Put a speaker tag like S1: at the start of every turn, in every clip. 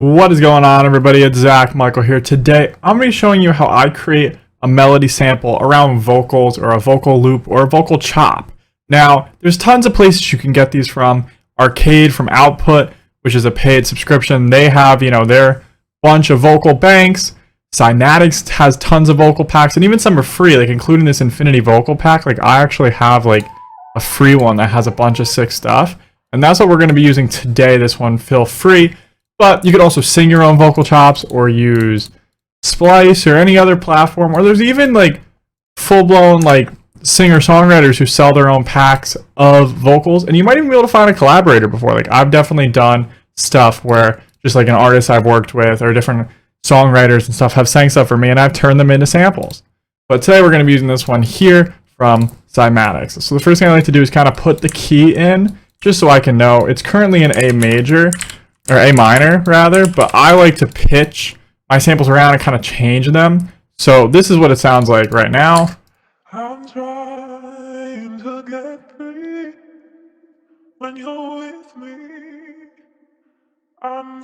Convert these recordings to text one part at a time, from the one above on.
S1: What is going on, everybody? It's Zach Michael here. Today I'm going to be showing you how I create a melody sample around vocals or a vocal loop or a vocal chop. Now there's tons of places you can get these from. Arcade from Output, which is a paid subscription, they have their bunch of vocal banks. Cymatics has tons of vocal packs, and even some are free, like including this Infinity vocal pack. Like I actually have like a free one that has a bunch of sick stuff, and that's what we're going to be using today. This one feel free. But you could also sing your own vocal chops or use Splice or any other platform. Or there's even like full-blown like singer-songwriters who sell their own packs of vocals. And you might even be able to find a collaborator before. Like I've definitely done stuff where just like an artist I've worked with or different songwriters and stuff have sang stuff for me, and I've turned them into samples. But today we're going to be using this one here from Cymatics. So the first thing I like to do is kind of put the key in just so I can know. It's currently in A major. Or A minor, rather, but I like to pitch my samples around and kind of change them. So this is what it sounds like right now. I'm trying to get free when you're with me. I'm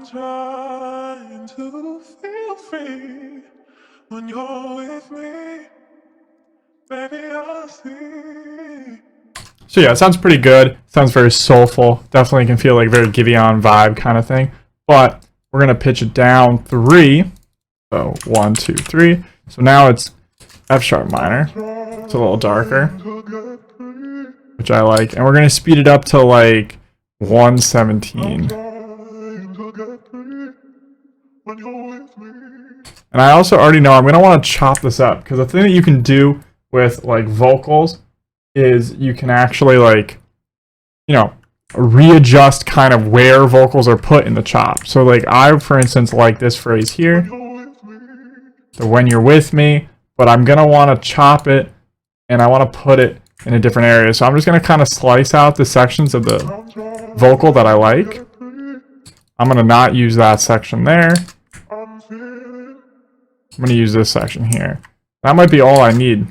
S1: trying to feel free when you're with me. Baby, I see. So yeah, it sounds pretty good. Sounds very soulful. Definitely can feel like very Giveon vibe kind of thing. But we're gonna pitch it down 3. So 1, 2, 3. So now it's F sharp minor. It's a little darker, which I like. And we're gonna speed it up to like 117. And I also already know I'm gonna want to chop this up, because the thing that you can do with like vocals is you can actually like readjust kind of where vocals are put in the chop. So like I, for instance, like this phrase here, the when you're with me, but I'm gonna want to chop it and I want to put it in a different area. So I'm just gonna kind of slice out the sections of the vocal that I like. I'm gonna not use that section there. I'm gonna use this section here. That might be all I need.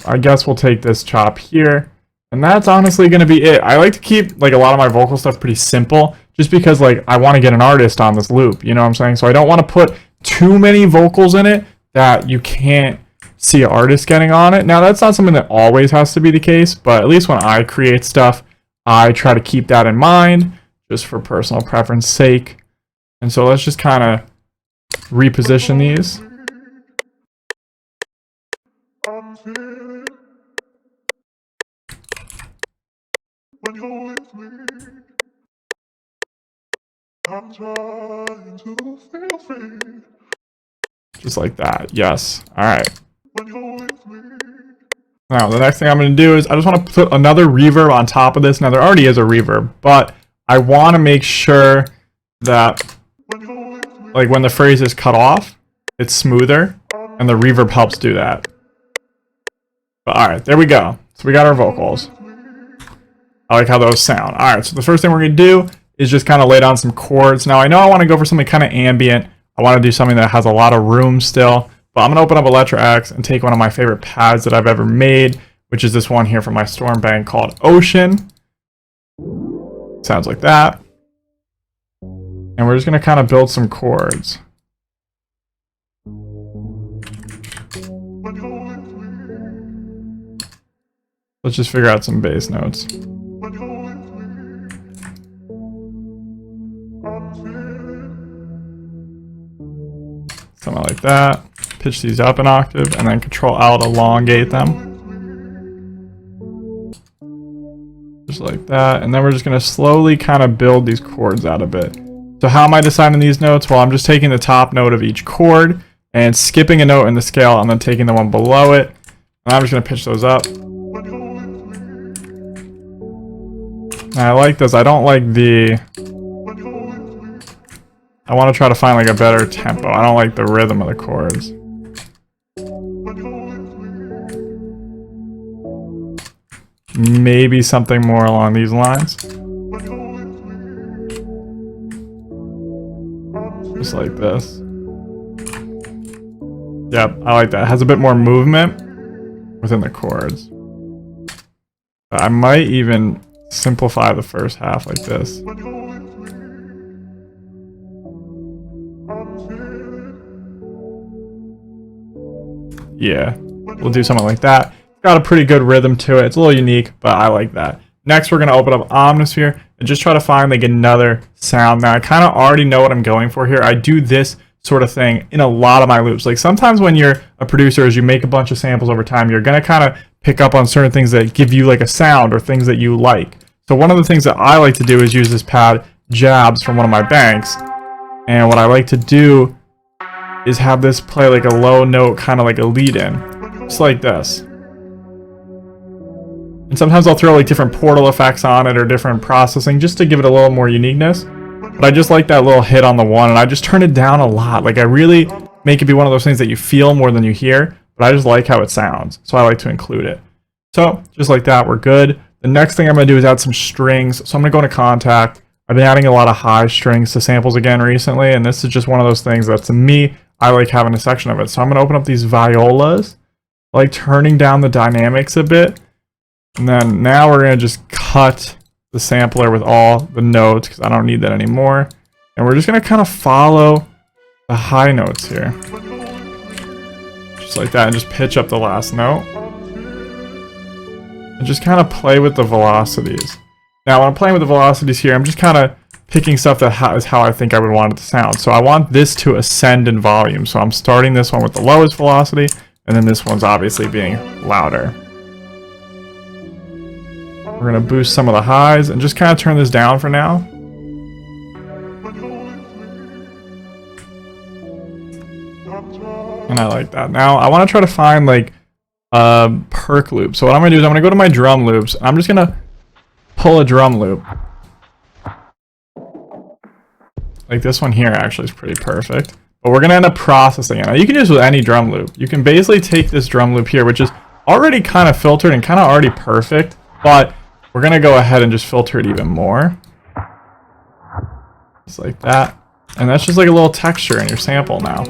S1: I guess we'll take this chop here, and that's honestly going to be it. I like to keep like a lot of my vocal stuff pretty simple, just because like I want to get an artist on this loop, you know what I'm saying? So I don't want to put too many vocals in it that you can't see an artist getting on it. Now that's not something that always has to be the case, but at least when I create stuff, I try to keep that in mind, just for personal preference sake. And so let's just kind of reposition these. When you're with me, I'm trying to feel free. Just like that. Yes. Alright. Now, the next thing I'm going to do is I just want to put another reverb on top of this. Now, there already is a reverb, but I want to make sure that like when the phrase is cut off, it's smoother, and the reverb helps do that. But alright, there we go. So we got our vocals. I like how those sound. Alright, so the first thing we're going to do is just kind of lay down some chords. Now, I know I want to go for something kind of ambient. I want to do something that has a lot of room still. But I'm going to open up Electra X and take one of my favorite pads that I've ever made, which is this one here from my Storm Bank called Ocean. Sounds like that. And we're just going to kind of build some chords. Let's just figure out some bass notes. Something like that. Pitch these up an octave, and then Control-Alt elongate them. Just like that. And then we're just going to slowly kind of build these chords out a bit. So how am I deciding these notes? Well, I'm just taking the top note of each chord and skipping a note in the scale, and then taking the one below it. And I'm just going to pitch those up. And I like this. I don't like the... I want to try to find like a better tempo. I don't like the rhythm of the chords. Maybe something more along these lines. Just like this. Yep, I like that. It has a bit more movement within the chords. But I might even simplify the first half like this. Yeah, we'll do something like that. Got a pretty good rhythm to it. It's a little unique, but I like that. Next, we're going to open up Omnisphere and just try to find like another sound. Now, I kind of already know what I'm going for here. I do this sort of thing in a lot of my loops. Like sometimes when you're a producer, as you make a bunch of samples over time, you're going to kind of pick up on certain things that give you like a sound or things that you like. So one of the things that I like to do is use this pad Jabs from one of my banks. And what I like to do is have this play like a low note, kind of like a lead in. Just like this. And sometimes I'll throw like different portal effects on it or different processing just to give it a little more uniqueness. But I just like that little hit on the one, and I just turn it down a lot. Like I really make it be one of those things that you feel more than you hear, but I just like how it sounds. So I like to include it. So just like that, we're good. The next thing I'm going to do is add some strings. So I'm going to go into Contact. I've been adding a lot of high strings to samples again recently, and this is just one of those things that to me, I like having a section of it. So I'm going to open up these violas, like turning down the dynamics a bit. And then now we're going to just cut the sampler with all the notes because I don't need that anymore. And we're just going to kind of follow the high notes here. Just like that, and just pitch up the last note. And just kind of play with the velocities. Now when I'm playing with the velocities here, I'm just kind of picking stuff that is how I think I would want it to sound. So I want this to ascend in volume. So I'm starting this one with the lowest velocity, and then this one's obviously being louder. We're going to boost some of the highs and just kind of turn this down for now. And I like that. Now I want to try to find like a perk loop. So what I'm going to do is I'm going to go to my drum loops. I'm just going to pull a drum loop. Like this one here actually is pretty perfect. But we're going to end up processing it. Now you can use with any drum loop. You can basically take this drum loop here, which is already kind of filtered and kind of already perfect, but we're going to go ahead and just filter it even more. Just like that. And that's just like a little texture in your sample now.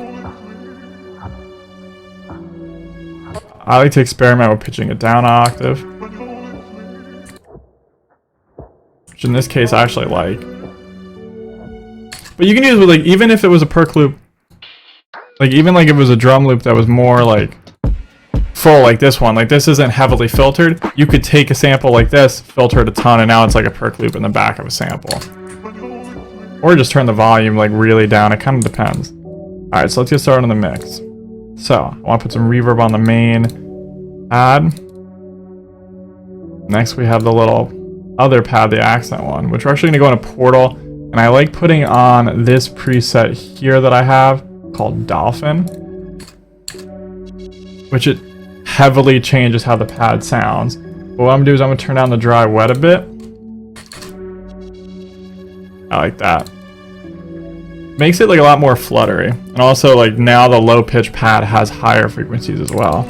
S1: I like to experiment with pitching it down an octave. Which in this case I actually like. But you can use with like, even if it was a perk loop, like even like if it was a drum loop that was more like full like this one, like this isn't heavily filtered, you could take a sample like this, filter it a ton, and now it's like a perk loop in the back of a sample. Or just turn the volume like really down, it kind of depends. Alright, so let's get started on the mix. So, I want to put some reverb on the main pad. Next we have the little other pad, the accent one, which we're actually going to go in a portal, and I like putting on this preset here that I have, called Dolphin, which it heavily changes how the pad sounds. But what I'm going to do is I'm going to turn down the dry wet a bit. I like that. Makes it like a lot more fluttery. And also like now the low pitch pad has higher frequencies as well.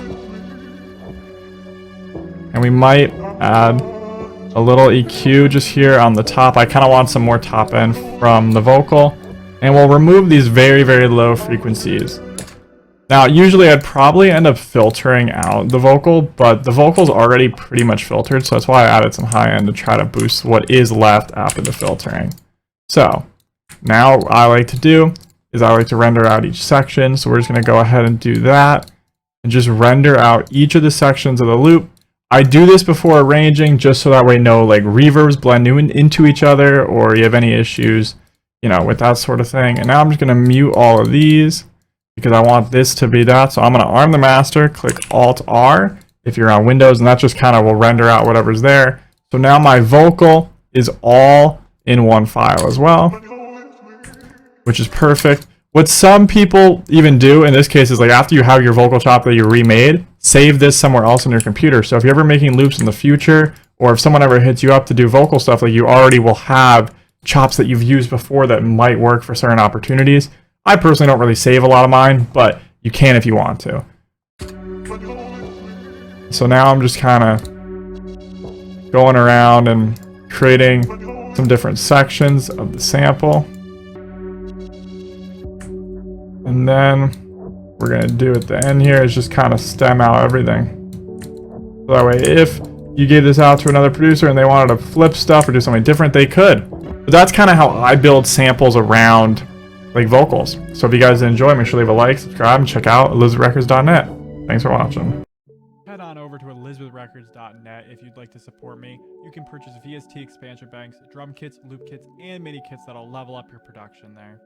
S1: And we might add a little EQ just here on the top. I kind of want some more top end from the vocal. And we'll remove these very, very low frequencies. Now, usually I'd probably end up filtering out the vocal, but the vocal's already pretty much filtered, so that's why I added some high end to try to boost what is left after the filtering. So, now what I like to do is I like to render out each section, so we're just going to go ahead and do that, and just render out each of the sections of the loop. I do this before arranging, just so that way no like reverbs blend into each other, or you have any issues, you know, with that sort of thing. And now I'm just going to mute all of these, because I want this to be that. So I'm going to arm the master, click Alt-R if you're on Windows, and that just kind of will render out whatever's there. So now my vocal is all in one file as well, which is perfect. What some people even do in this case is like after you have your vocal chop that you remade, save this somewhere else on your computer. So if you're ever making loops in the future, or if someone ever hits you up to do vocal stuff, like you already will have chops that you've used before that might work for certain opportunities. I personally don't really save a lot of mine, but you can if you want to. So now I'm just kind of going around and creating some different sections of the sample. And then we're going to do at the end here is just kind of stem out everything. So that way if you gave this out to another producer and they wanted to flip stuff or do something different, they could. But that's kind of how I build samples around like vocals. So if you guys enjoy, make sure to leave a like, subscribe, and check out ElizabethRecords.net. Thanks for watching. Head on over to ElizabethRecords.net if you'd like to support me. You can purchase VST expansion banks, drum kits, loop kits, and MIDI kits that'll level up your production there.